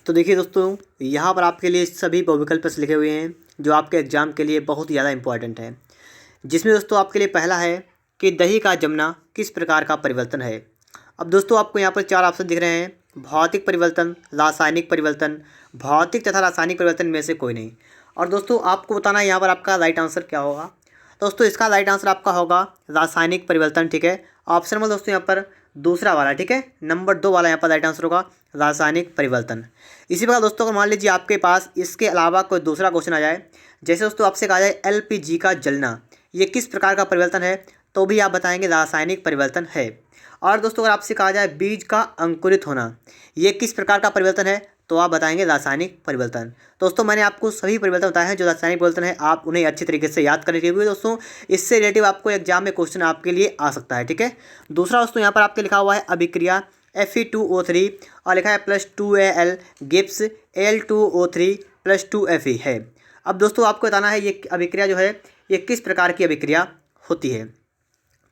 तो देखिए दोस्तों, यहाँ पर आपके लिए सभी बहुविकल्प प्रश्न लिखे हुए हैं जो आपके एग्जाम के लिए बहुत ज़्यादा इंपॉर्टेंट है। जिसमें दोस्तों आपके लिए पहला है कि दही का जमना किस प्रकार का परिवर्तन है। अब दोस्तों आपको यहाँ पर चार ऑप्शन दिख रहे हैं: भौतिक परिवर्तन, रासायनिक परिवर्तन, भौतिक तथा रासायनिक परिवर्तन में से कोई नहीं। और दोस्तों आपको बताना है यहाँ पर आपका राइट आंसर क्या होगा। दोस्तों इसका राइट आंसर आपका होगा रासायनिक परिवर्तन। ठीक है, ऑप्शन नंबर दोस्तों यहाँ पर दूसरा वाला, ठीक है, नंबर 2 वाला यहाँ पर राइट आंसर होगा रासायनिक परिवर्तन। इसी प्रकार दोस्तों अगर मान लीजिए आपके पास इसके अलावा कोई दूसरा क्वेश्चन आ जाए, जैसे दोस्तों आपसे कहा जाए एलपीजी का जलना ये किस प्रकार का परिवर्तन है, तो भी आप बताएंगे रासायनिक परिवर्तन है। और दोस्तों अगर आपसे कहा जाए बीज का अंकुरित होना ये किस प्रकार का परिवर्तन है, तो आप बताएंगे रासायनिक परिवर्तन। दोस्तों मैंने आपको सभी परिवर्तन बताए हैं जो रासायनिक परिवर्तन है, आप उन्हें अच्छी तरीके से याद करने के लिए दोस्तों इससे रिलेटिव आपको एग्जाम में क्वेश्चन आपके लिए आ सकता है। ठीक है, दूसरा दोस्तों यहाँ पर आपके लिखा हुआ है अभिक्रिया Fe2O3 और लिखा है +2Al गिब्स Al2O3 +2Fe है। अब दोस्तों आपको बताना है ये अभिक्रिया जो है ये किस प्रकार की अभिक्रिया होती है।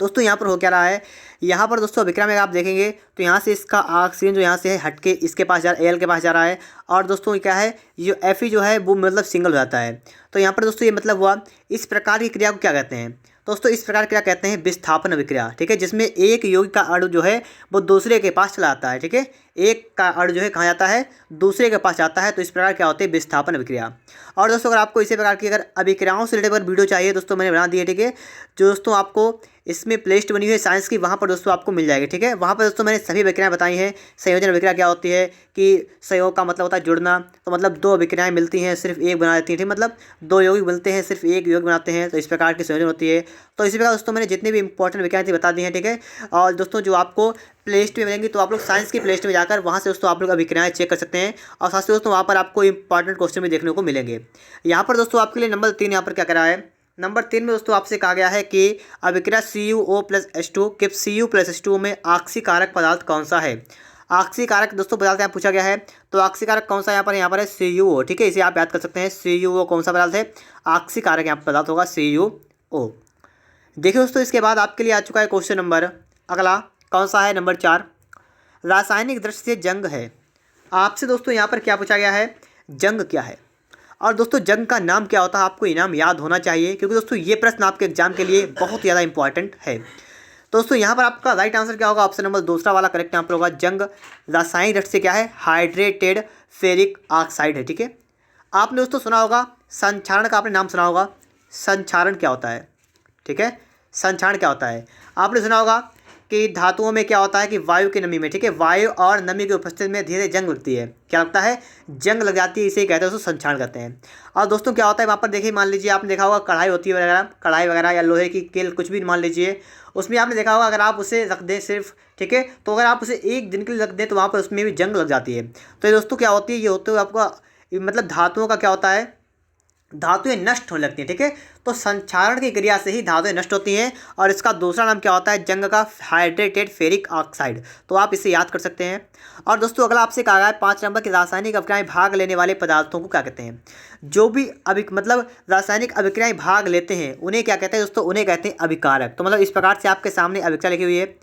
दोस्तों यहाँ पर हो क्या रहा है, यहाँ पर दोस्तों अभिक्रिया में आप देखेंगे तो यहाँ से इसका ऑक्सीजन जो यहाँ से है हटके इसके पास जा एल के पास जा रहा है। और दोस्तों क्या है, ये Fe जो है वो मतलब सिंगल हो जाता है। तो यहाँ पर दोस्तों ये मतलब हुआ, इस प्रकार की क्रिया को क्या कहते हैं दोस्तों, इस प्रकार क्या कहते हैं विस्थापन अभिक्रिया। ठीक है, जिसमें एक यौगिक का अणु जो है वो दूसरे के पास चला जाता है। ठीक है, एक का अणु जो है कहाँ जाता है, दूसरे के पास जाता है। तो इस प्रकार क्या होती है विस्थापन अभिक्रिया। और दोस्तों अगर आपको इसी प्रकार की अगर अभिक्रियाओं से रिलेटेड वीडियो चाहिए दोस्तों मैंने बना दी है। ठीक है, जो दोस्तों आपको इसमें प्लेलिस्ट बनी हुई है साइंस की, वहाँ पर दोस्तों आपको मिल जाएगी। ठीक है, वहाँ पर दोस्तों मैंने सभी अभिक्रियाएं बताई हैं। संयोजन अभिक्रिया क्या होती है कि संयोग का मतलब होता है जुड़ना, तो मतलब दो अभिक्रियाएं मिलती हैं सिर्फ एक बना देती हैं। ठीक, मतलब दो यौगिक मिलते हैं सिर्फ एक यौगिक बनाते हैं, तो इस प्रकार की संयोजन होती है। तो इसी प्रकार दोस्तों मैंने जितनी भी इंपॉर्टेंट अभिक्रियाएं थी बता दी हैं। ठीक है, और दोस्तों जो आपको प्लेलिस्ट में मिलेंगी तो आप लोग साइंस की प्लेलिस्ट में जाकर वहाँ से दोस्तों आप लोग अभिक्रियाएं चेक कर सकते हैं। और साथ ही दोस्तों वहाँ पर आपको इंपॉर्टेंट क्वेश्चन भी देखने को मिलेंगे। यहाँ पर दोस्तों आपके लिए नंबर 3 यहाँ पर क्या करा है, नंबर 3 में दोस्तों आपसे कहा गया है कि अभिक्रिया CuO+H2 के Cu+H2 में ऑक्सीकारक पदार्थ कौन सा है। ऑक्सीकारक दोस्तों पदार्थ यहाँ पूछा गया है, तो ऑक्सीकारक कौन सा यहाँ पर है CuO। ठीक है, इसे आप याद कर सकते हैं। CuO कौन सा पदार्थ है, ऑक्सीकारक यहाँ पदार्थ होगा CuO। देखिए दोस्तों इसके बाद आपके लिए आ चुका है क्वेश्चन नंबर अगला, कौन सा है नंबर 4, रासायनिक दृष्टि से जंग है। आपसे दोस्तों यहाँ पर क्या पूछा गया है, जंग क्या है। और दोस्तों जंग का नाम क्या होता है आपको इनाम याद होना चाहिए, क्योंकि दोस्तों ये प्रश्न आपके एग्जाम के लिए बहुत ज़्यादा इंपॉर्टेंट है। दोस्तों यहाँ पर आपका राइट आंसर क्या होगा, ऑप्शन नंबर दूसरा वाला करेक्ट यहाँ पर होगा। जंग रासायनिक दृष्टि से क्या है, हाइड्रेटेड फेरिक ऑक्साइड है। ठीक है, आपने दोस्तों सुना होगा संक्षारण का, आपने नाम सुना होगा, संक्षारण क्या होता है। ठीक है, संक्षारण क्या होता है, आपने सुना होगा कि धातुओं में क्या होता है कि वायु की नमी में, ठीक है, वायु और नमी की उपस्थिति में धीरे जंग लगती है, क्या लगता है, जंग लग जाती है, इसे कहते हैं दोस्तों संक्षारण कहते हैं। और दोस्तों क्या होता है वहाँ पर देखिए, मान लीजिए आपने देखा होगा कढ़ाई होती है वगैरह, कढ़ाई वगैरह या लोहे की केल कुछ भी मान लीजिए, उसमें आपने देखा होगा अगर आप उसे रख दें सिर्फ, ठीक है, तो अगर आप उसे एक दिन के लिए रख दें तो वहाँ पर उसमें भी जंग लग जाती है। तो ये दोस्तों क्या होती है, ये होते हुए आपका मतलब धातुओं का क्या होता है, धातुएं नष्ट होने लगती हैं। ठीक है, तो संक्षारण की क्रिया से ही धातुएं नष्ट होती हैं, और इसका दूसरा नाम क्या होता है, जंग का हाइड्रेटेड फेरिक ऑक्साइड। तो आप इसे याद कर सकते हैं। और दोस्तों अगला आपसे कहा गया है 5 नंबर की रासायनिक अभिक्रियाएं भाग लेने वाले पदार्थों को क्या कहते हैं। जो भी मतलब रासायनिक अभिक्रियाएं भाग लेते हैं उन्हें क्या कहते हैं दोस्तों, उन्हें कहते हैं अभिकारक। तो मतलब इस प्रकार से आपके सामने अभिक्रिया लिखी हुई है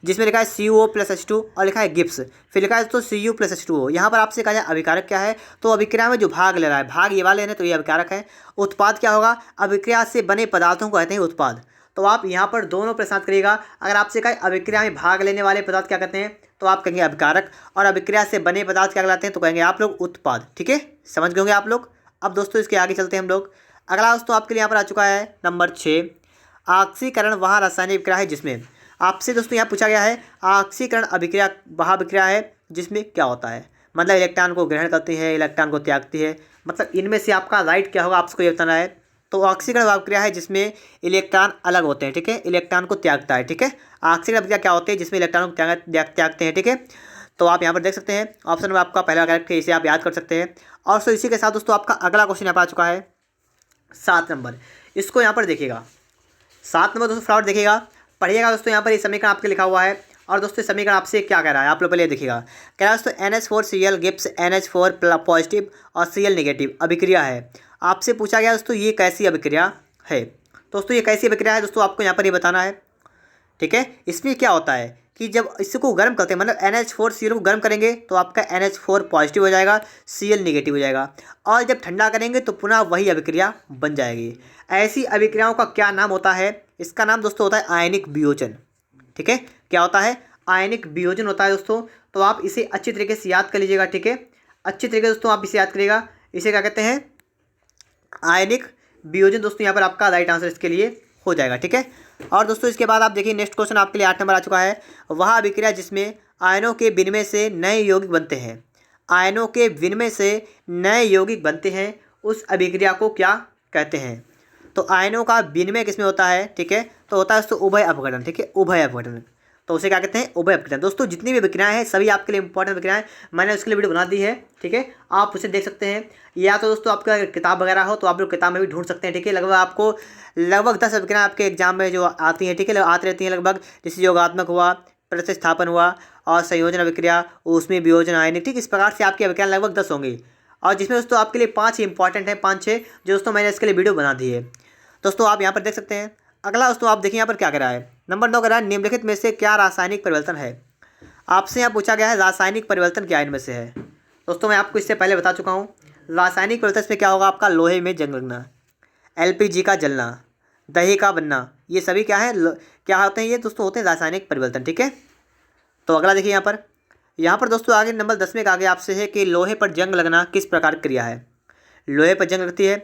जिसमें लिखा है CuO+H2 और लिखा है गिब्स, फिर लिखा है दोस्तों Cu+H2O। यहाँ पर आपसे कहा जाए अभिकारक क्या है, तो अभिक्रिया में जो भाग ले रहा है, भाग ये वाले हैं तो ये अभिकारक है। उत्पाद क्या होगा, अभिक्रिया से बने पदार्थों को कहते हैं उत्पाद। तो आप यहाँ पर दोनों प्रश्न करिएगा, अगर आपसे कहे अभिक्रिया में भाग लेने वाले पदार्थ क्या कहते हैं तो आप कहेंगे अभिकारक, और अभिक्रिया से बने पदार्थ क्या कहलाते हैं तो कहेंगे आप लोग उत्पाद। ठीक है, समझ गए होंगे आप लोग। अब दोस्तों इसके आगे चलते हैं हम लोग। अगला दोस्तों आपके लिए यहाँ पर आ चुका है नंबर 6, ऑक्सीकरण वह रासायनिक अभिक्रिया है जिसमें, आपसे दोस्तों यहाँ पूछा गया है ऑक्सीकरण अभिक्रिया वह अभिक्रिया है जिसमें क्या होता है, मतलब इलेक्ट्रॉन को ग्रहण करती है, इलेक्ट्रॉन को त्यागती है, मतलब इनमें से आपका राइट क्या होगा आपको ये बताना है। तो ऑक्सीकरण वह अभिक्रिया है जिसमें इलेक्ट्रॉन अलग होते हैं। ठीक है, इलेक्ट्रॉन को त्यागता है। ठीक है, ऑक्सीकरण अभिक्रिया क्या होती है जिसमें इलेक्ट्रॉन को त्यागते हैं। ठीक है, तो आप यहाँ पर देख सकते हैं ऑप्शन में आपका पहला करेक्ट है, इसे आप याद कर सकते हैं। और सो इसी के साथ दोस्तों आपका अगला क्वेश्चन यहाँ पर आ चुका है 7 नंबर, इसको यहाँ पर देखिएगा 7 नंबर दोस्तों फ्लावर देखिएगा, पढ़िएगा दोस्तों। यहाँ पर ये समीकरण आपके लिखा हुआ है, और दोस्तों समीकरण आपसे क्या कह रहा है आप लोग पहले देखिएगा। कह रहा है दोस्तों NH4Cl गिब्स NH4 पॉजिटिव और Cl नेगेटिव अभिक्रिया है। आपसे पूछा गया दोस्तों ये कैसी अभिक्रिया है। दोस्तों ये कैसी अभिक्रिया है दोस्तों आपको यहाँ पर ये बताना है। ठीक है, इसमें क्या होता है कि जब इसको गर्म करते हैं मतलब NH4CO को गर्म करेंगे तो आपका NH4 पॉजिटिव हो जाएगा, Cl निगेटिव हो जाएगा, और जब ठंडा करेंगे तो पुनः वही अभिक्रिया बन जाएगी। ऐसी अभिक्रियाओं का क्या नाम होता है? इसका नाम दोस्तों होता है आयनिक वियोजन। ठीक है, क्या होता है? आयनिक वियोजन होता है दोस्तों। तो आप इसे अच्छी तरीके से याद कर लीजिएगा। ठीक है, अच्छी तरीके से दोस्तों आप इसे याद करिएगा। इसे क्या कहते हैं? आयनिक वियोजन। दोस्तों यहाँ पर आपका राइट आंसर इसके लिए हो जाएगा। ठीक है, और दोस्तों इसके बाद आप देखिए नेक्स्ट क्वेश्चन आपके लिए 8 नंबर आ चुका है। वह अभिक्रिया जिसमें आयनों के विनिमय से नए यौगिक बनते हैं, आयनों के विनिमय से नए यौगिक बनते हैं, उस अभिक्रिया को क्या कहते हैं? तो आयनों का विनिमय किसमें होता है? ठीक है, तो होता है दोस्तों उभय अपघटन। ठीक है, उभय अपघटन, तो उसे क्या कहते हैं? उभय अपघटन। दोस्तों जितनी भी विक्रियाएं हैं सभी आपके लिए इंपॉर्टेंट विक्रियाएं, मैंने उसके लिए वीडियो बना दी है। ठीक है, आप उसे देख सकते हैं, या तो दोस्तों आपका किताब वगैरह हो तो आप लोग किताब में भी ढूंढ सकते हैं। ठीक है, लगभग आपको 10 विक्रियाएं आपके एग्जाम में जो आती हैं, ठीक है, आती रहती हैं लगभग, जैसे योगात्मक हुआ, प्रतिस्थापन हुआ, और संयोजन अभिक्रिया, ऊष्मीय वियोजन, आयनिक। ठीक, इस प्रकार से आपकी अभिक्रियाएं लगभग 10 होंगी, और जिसमें दोस्तों आपके लिए 5 ही इंपॉर्टेंट हैं, 5-6 जो दोस्तों मैंने इसके लिए वीडियो बना दी है। दोस्तों आप यहाँ पर देख सकते हैं। अगला दोस्तों आप देखिए यहाँ पर क्या करा है, नंबर 9 करा है, निम्नलिखित में से क्या रासायनिक परिवर्तन है? आपसे यहाँ पूछा गया है रासायनिक परिवर्तन क्या इनमें से है। दोस्तों मैं आपको इससे पहले बता चुका हूँ, रासायनिक परिवर्तन इसमें क्या होगा? आपका लोहे में जंग लगना, LPG का जलना, दही का बनना, ये सभी क्या है, क्या होते हैं? ये दोस्तों होते हैं रासायनिक परिवर्तन। ठीक है, तो अगला देखिए यहाँ पर दोस्तों आगे नंबर 10 में आगे आपसे है कि लोहे पर जंग लगना किस प्रकार की क्रिया है? लोहे पर जंग लगती है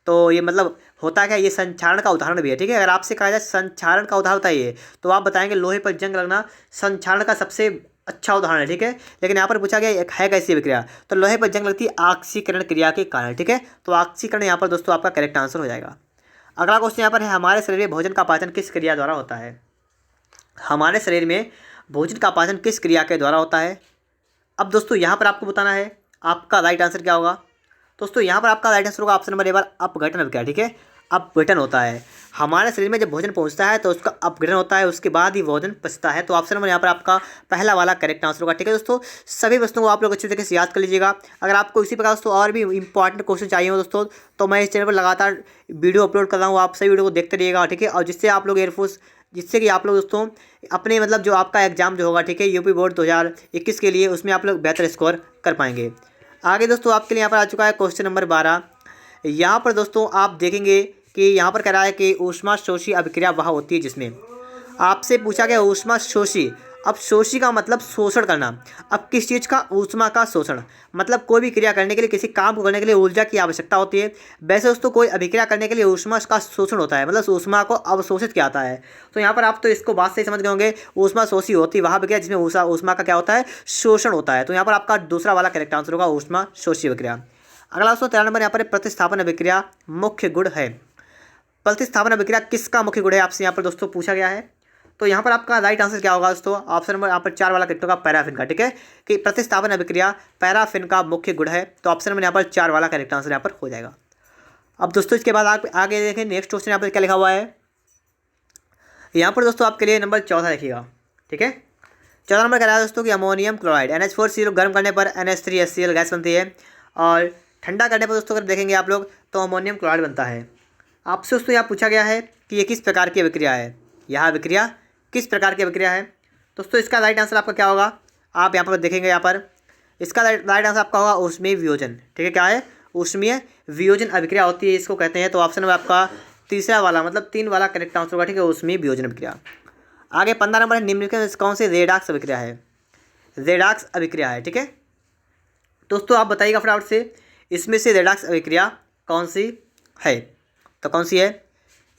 तो ये मतलब होता क्या है? ये संक्षारण का उदाहरण भी है। ठीक है, अगर आपसे कहा जाए संक्षारण का उदाहरण बताइए तो आप बताएंगे लोहे पर जंग लगना संक्षारण का सबसे अच्छा उदाहरण है। ठीक है, लेकिन यहाँ पर पूछा गया एक है कैसी विक्रिया, तो लोहे पर जंग लगती है ऑक्सीकरण क्रिया के कारण। ठीक है, तो ऑक्सीकरण यहाँ पर दोस्तों आपका करेक्ट आंसर हो जाएगा। अगला क्वेश्चन यहाँ पर है, हमारे शरीर में भोजन का पाचन किस क्रिया द्वारा होता है? हमारे शरीर में भोजन का पाचन किस क्रिया के द्वारा होता है? अब दोस्तों यहाँ पर आपको बताना है आपका राइट आंसर क्या होगा। दोस्तों यहाँ पर आपका राइट आंसर होगा ऑप्शन नंबर ए बार अपघटन अभिक्रिया। ठीक है, अपघटन होता है। हमारे शरीर में जब भोजन पहुँचता है तो उसका अपघटन होता है, उसके बाद ही भोजन पचता है। तो ऑप्शन नंबर यहाँ पर आपका पहला वाला करेक्ट आंसर होगा। ठीक है दोस्तों, सभी वस्तुओं को आप लोग अच्छी तरीके से याद कर लीजिएगा। अगर आपको इसी प्रकार दोस्तों और भी इंपॉर्टेंट क्वेश्चन चाहिए हो दोस्तों, तो मैं इस चैनल पर लगातार वीडियो अपलोड कर रहा हूँ, आप सभी वीडियो को देखते रहिएगा। ठीक है, और जिससे आप लोग एयरफोर्स, जिससे कि आप लोग दोस्तों अपने मतलब जो आपका एग्जाम जो होगा, ठीक है, यूपी बोर्ड 2021 के लिए, उसमें आप लोग बेहतर स्कोर कर पाएंगे। आगे दोस्तों आपके लिए यहाँ पर आ चुका है क्वेश्चन नंबर 12। यहाँ पर दोस्तों आप देखेंगे कि यहाँ पर कह रहा है कि ऊष्मा शोषी अभिक्रिया वह होती है जिसमें, आपसे पूछा गया ऊष्मा शोषी। अब शोषी का मतलब शोषण करना। अब किस चीज़ का? ऊष्मा का शोषण। मतलब कोई भी क्रिया करने के लिए, किसी काम को करने के लिए ऊर्जा की आवश्यकता होती है। वैसे दोस्तों कोई अभिक्रिया करने के लिए ऊष्मा का शोषण होता है, मतलब ऊष्मा को अवशोषित किया जाता है। तो यहाँ पर आप तो इसको बात से ही समझ गए होंगे, ऊष्मा शोषी होती है वह अभिक्रिया जिसमें ऊष्मा का क्या होता है? शोषण होता है। तो यहाँ पर आपका दूसरा वाला करेक्ट आंसर होगा ऊष्मा शोषी अभिक्रिया। अगला दोस्तों 13 नंबर यहाँ पर प्रतिस्थापन अभिक्रिया मुख्य गुण है। प्रतिस्थापन अभिक्रिया किसका मुख्य गुण है आपसे यहाँ पर दोस्तों पूछा गया है। तो यहाँ पर आपका राइट आंसर क्या होगा दोस्तों? ऑप्शन नंबर यहाँ पर 4 वाला करेक्ट होगा पैराफिन का। ठीक है, कि प्रतिस्थापन अभिक्रिया पैराफिन का मुख्य गुण है। तो ऑप्शन नंबर यहाँ पर 4 वाला करेक्ट आंसर यहाँ पर हो जाएगा। अब दोस्तों इसके बाद आप आगे देखें नेक्स्ट क्वेश्चन यहाँ पर क्या लिखा हुआ है। यहाँ पर दोस्तों आपके लिए नंबर 14 लिखिएगा। ठीक है, 14 नंबर कह रहा है दोस्तों कि अमोनियम क्लोराइड NH4CO गर्म करने पर NH3HCl गैस बनती है, और ठंडा करने पर दोस्तों अगर देखेंगे आप लोग तो अमोनियम क्लोराइड बनता है। आपसे दोस्तों यहाँ पूछा गया है कि ये किस प्रकार की अभिक्रिया है, यह अभिक्रिया किस प्रकार की अभिक्रिया है। दोस्तों इसका राइट आंसर आपका क्या होगा? आप यहाँ पर देखेंगे, यहाँ पर इसका राइट आंसर आपका होगा ऊष्मीय वियोजन। ठीक है, क्या है? ऊष्मीय वियोजन अभिक्रिया होती है, इसको कहते हैं। तो ऑप्शन नंबर आपका तीसरा वाला मतलब 3 वाला करेक्ट आंसर होगा। ठीक है, ऊष्मीय वियोजन अभिक्रिया। आगे 15 नंबर है, निम्नलिखित में कौन सी रेडॉक्स अभिक्रिया है? रेडॉक्स अभिक्रिया है। ठीक है दोस्तों, आप बताइएगा फटाफट से, इसमें से रेडॉक्स अभिक्रिया कौन सी है? तो कौन सी है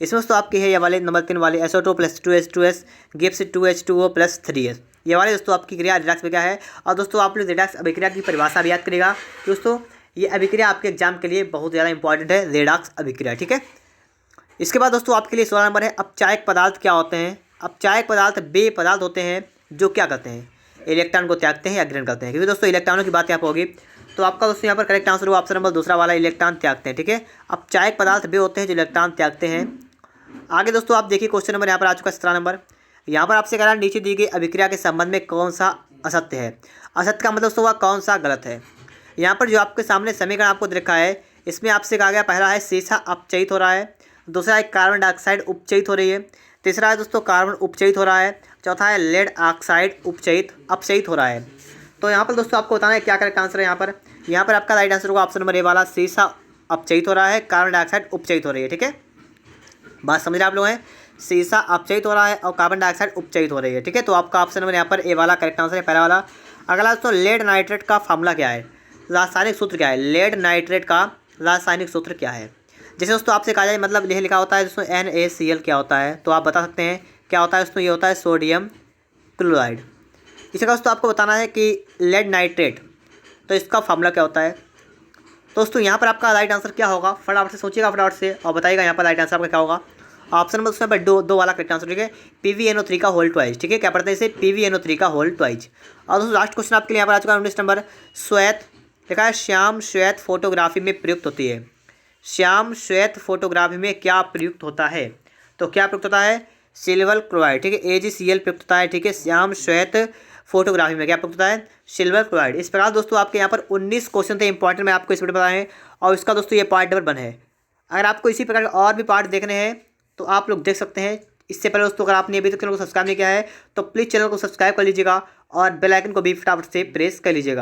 इसमें दोस्तों आपकी है ये वाले नंबर 3 वाले SO2 + 2H2S gives 2H2O + 3S। ये वाले दोस्तों आपकी क्रिया रेडॉक्स अभिक्रिया है। और दोस्तों आप लोग रेडॉक्स अभिक्रिया की परिभाषा भी याद करिएगा दोस्तों, ये अभिक्रिया आपके एग्जाम के लिए बहुत ज़्यादा इंपॉर्टेंट है, रेडॉक्स अभिक्रिया। ठीक है, इसके बाद दोस्तों आपके लिए 16 नंबर है, अपचायक पदार्थ क्या होते हैं? अपचायक पदार्थ वे पदार्थ होते हैं जो क्या करते हैं? इलेक्ट्रॉन को त्यागते हैं या ग्रहण करते हैं, क्योंकि दोस्तों इलेक्ट्रॉनों की बात यहाँ पर होगी। तो आपका दोस्तों यहाँ पर करेक्ट आंसर होगा ऑप्शन नंबर दूसरा वाला, इलेक्ट्रॉन त्यागते हैं। ठीक है, अपचायक पदार्थ वे होते हैं जो इलेक्ट्रॉन त्यागते हैं। आगे दोस्तों आप देखिए क्वेश्चन नंबर यहाँ पर आ चुका है 17 नंबर। यहाँ पर आपसे कह रहा है नीचे दी गई अभिक्रिया के संबंध में कौन सा असत्य है? असत्य का मतलब दोस्तों हुआ कौन सा गलत है। यहाँ पर जो आपके सामने समीकरण आपको दे रखा है, इसमें आपसे कहा गया पहला है सीसा अपचयित हो रहा है, दूसरा है कार्बन डाइऑक्साइड उपचयित हो रही है, तीसरा है दोस्तों कार्बन उपचयित हो रहा है, चौथा है लेड ऑक्साइड अपचयित हो रहा है। तो यहाँ पर दोस्तों आपको बताना है क्या करेक्ट आंसर है। यहाँ पर आपका राइट आंसर होगा ऑप्शन नंबर ए वाला, सीसा अपचयित हो रहा है, कार्बन डाइऑक्साइड उपचयित हो रही है। ठीक है, बात समझ रहे आप लोग हैं, सीसा अपचयित हो रहा है और कार्बन डाइऑक्साइड उपचयित हो रही है। ठीक है, तो आपका ऑप्शन नंबर यहाँ पर ए वाला करेक्ट आंसर है, पहला वाला। अगला दोस्तों, लेड नाइट्रेट का फार्मूला क्या है, रासायनिक सूत्र क्या है, लेड नाइट्रेट का रासायनिक सूत्र क्या है। जैसे दोस्तों आपसे कहा जाए, मतलब यह लिखा होता है दोस्तों NaCl क्या होता है, तो आप बता सकते हैं क्या होता है दोस्तों, ये होता है सोडियम क्लोराइड। इसी का दोस्तों आपको बताना है कि लेड नाइट्रेट, तो इसका फार्मूला क्या होता है। दोस्तों यहाँ पर आपका राइट आंसर क्या होगा, फटाफट से सोचिएगा फटाफट से और बताइएगा यहाँ पर राइट आंसर आपका क्या होगा। ऑप्शन नंबर उसमें दो वाला करेक्ट आंसर। ठीक है, PbNO3 का होल ट्वाइज। ठीक है, क्या पढ़ते हैं इसे, PbNO3 का होल ट्वाइज। और दोस्तों लास्ट क्वेश्चन आपके लिए यहाँ पर आ चुका है 19 नंबर। श्वेत लिखा है, श्याम श्वेत फोटोग्राफी में प्रयुक्त होती है। श्याम श्वेत फोटोग्राफी में क्या प्रयुक्त होता है, तो क्या प्रयुक्त होता है, सिल्वर क्लोराइड। ठीक है, AgCl प्रयुक्त होता है। ठीक है, श्याम श्वेत फोटोग्राफी में क्या प्रयुक्त होता है, सिल्वर क्लोराइड। इस प्रकार दोस्तों आपके यहाँ पर 19 क्वेश्चन थे इंपॉर्टेंट, मैं आपको इस वीडियो में बताए हैं और इसका दोस्तों ये पार्ट नंबर 1 है। अगर आपको इसी प्रकार और भी पार्ट देखने हैं तो आप लोग देख सकते हैं। इससे पहले दोस्तों अगर आपने अभी तक चैनल को सब्सक्राइब नहीं किया है तो प्लीज़ चैनल को सब्सक्राइब कर लीजिएगा और बेल आइकन को भी फटाफट से प्रेस कर लीजिएगा।